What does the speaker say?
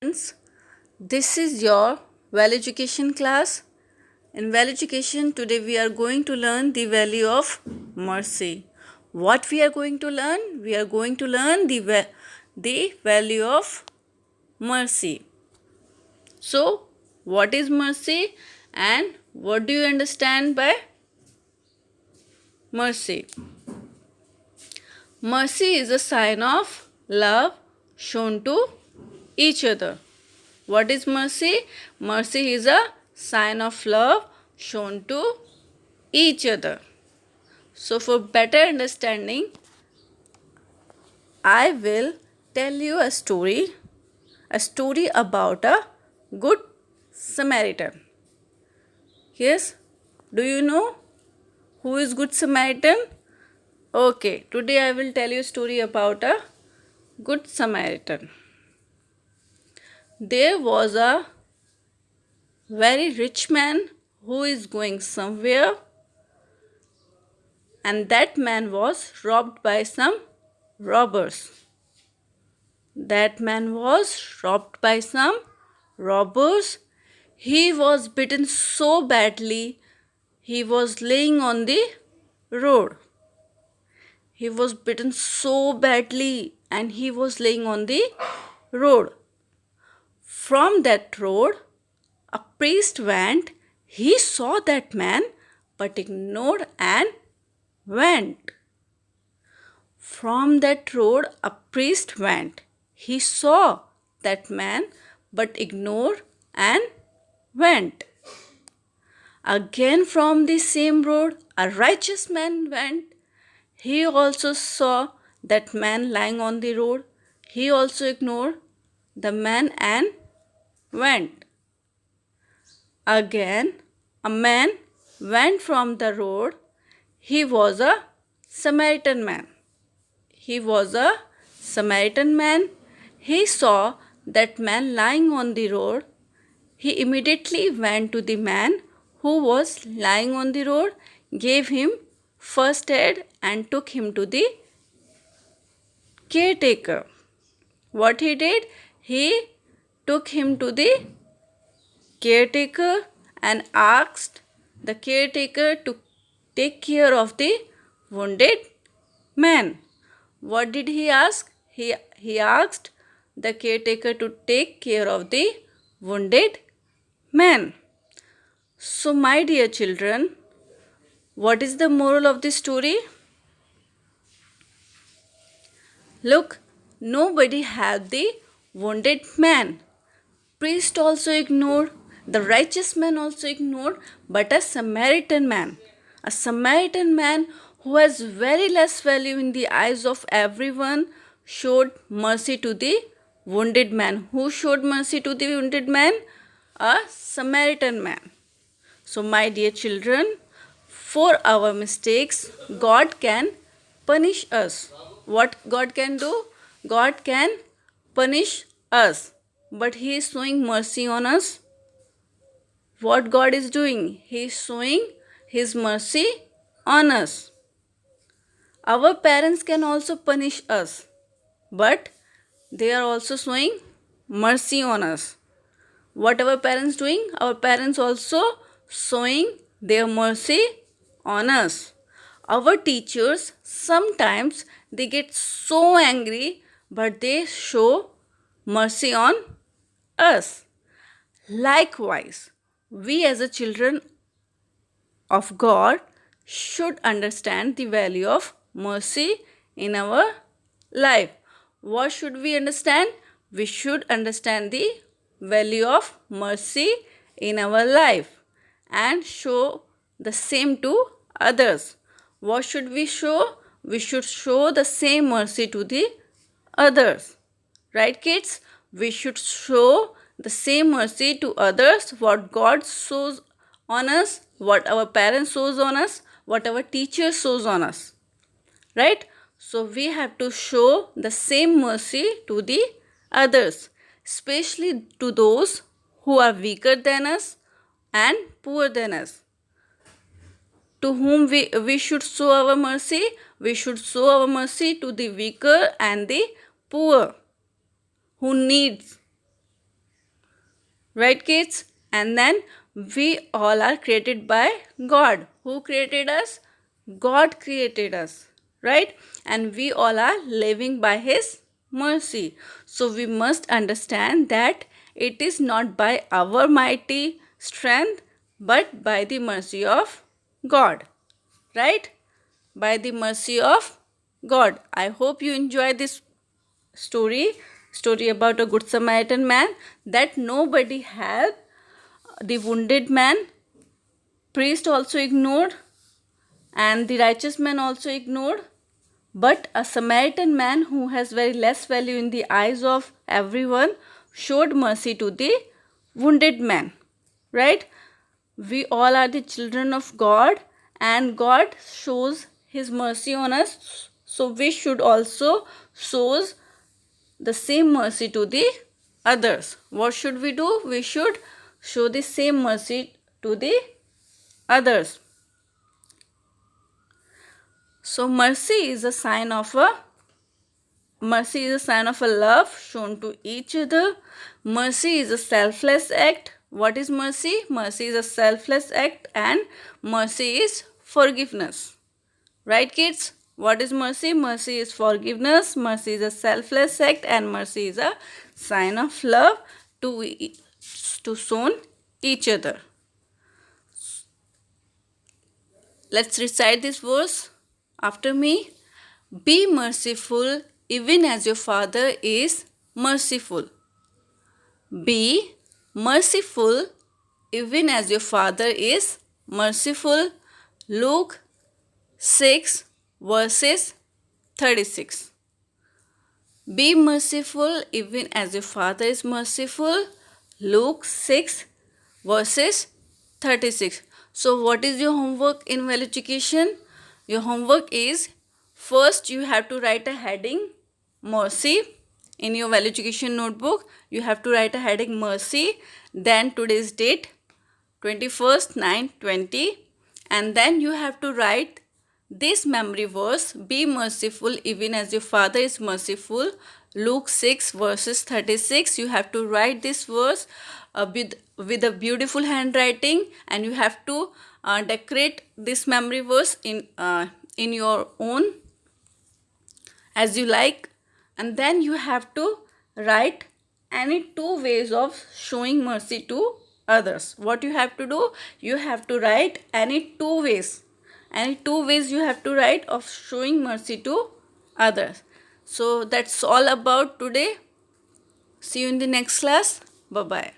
Friends, this is your Value Education class. In Value Education, today we are going to learn the value of mercy. What we are going to learn? We are going to learn the value of mercy. So, what is mercy and what do you understand by mercy? Mercy is a sign of love shown to each other. What is mercy? Mercy is a sign of love shown to each other. So, for better understanding, I will tell you a story about a good Samaritan. Yes, do you know who is Good Samaritan? Okay, today I will tell you a story about a Good Samaritan. There was a very rich man who is going somewhere, and that man was robbed by some robbers. That man was robbed by some robbers. He was bitten so badly, he was laying on the road. He was bitten so badly and he was laying on the road. From that road, a priest went. He saw that man but ignored and went. From that road, a priest went. He saw that man but ignored and went. Again, from the same road, a righteous man went. He also saw that man lying on the road. He also ignored the man and went. Again, a man went from the road. He was a Samaritan man. He was a Samaritan man. He saw that man lying on the road. He immediately went to the man who was lying on the road, gave him first aid, and took him to the caretaker. What he did? He took him to the caretaker and asked the caretaker to take care of the wounded man. What did he ask? He asked the caretaker to take care of the wounded man. So, my dear children, what is the moral of the story? Look, nobody helped the wounded man. Priest also ignored, the righteous man also ignored, but a Samaritan man who has very less value in the eyes of everyone, showed mercy to the wounded man. Who showed mercy to the wounded man? A Samaritan man. So, my dear children, for our mistakes, God can punish us. What God can do? God can punish us, but He is showing mercy on us. What God is doing? He is showing His mercy on us. Our parents can also punish us, but they are also showing mercy on us. What our parents doing? Our parents also showing their mercy on us. Our teachers sometimes they get so angry, but they show mercy on us. Likewise, we as a children of God should understand the value of mercy in our life. What should we understand? We should understand the value of mercy in our life and show the same to others. What should we show? We should show the same mercy to the others. Right, kids? We should show the same mercy to others what God shows on us, what our parents shows on us, what our teacher shows on us. Right? So we have to show the same mercy to the others, especially to those who are weaker than us and poor than us. To whom we should show our mercy? We should show our mercy to the weaker and the poor who needs Right, kids? And then we all are created by God. Who created us? God created us, right? And we all are living by His mercy. So we must understand that it is not by our mighty strength but by the mercy of God, right? By the mercy of God. I hope you enjoy this story about a good Samaritan man, that nobody helped the wounded man. Priest also ignored, and the righteous man also ignored, but a Samaritan man who has very less value in the eyes of everyone showed mercy to the wounded man, right? We all are the children of God, and God shows His mercy on us, so we should also show the same mercy to the others. What should we do? We should show the same mercy to the others. So mercy is a sign of a love shown to each other. Mercy is a selfless act. What is mercy? Mercy is a selfless act, and mercy is forgiveness. Right, kids? What is mercy? Mercy is forgiveness. Mercy is a selfless act, and mercy is a sign of love to shown each other. Let's recite this verse after me. Be merciful even as your Father is merciful. Be merciful even as your Father is merciful. Luke 6 verses 36. Be merciful even as your Father is merciful. Luke 6 verses 36. So what is your homework in value education? Your homework is, first you have to write a heading mercy. In your value education notebook you have to write a heading mercy, then today's date 21st 9/20, and then you have to write this memory verse, be merciful even as your Father is merciful. Luke 6 verses 36. You have to write this verse with a beautiful handwriting, and you have to decorate this memory verse in your own as you like. And then you have to write any two ways of showing mercy to others. What you have to do? You have to write any two ways you have to write of showing mercy to others. So that's all about today. See you in the next class. Bye bye.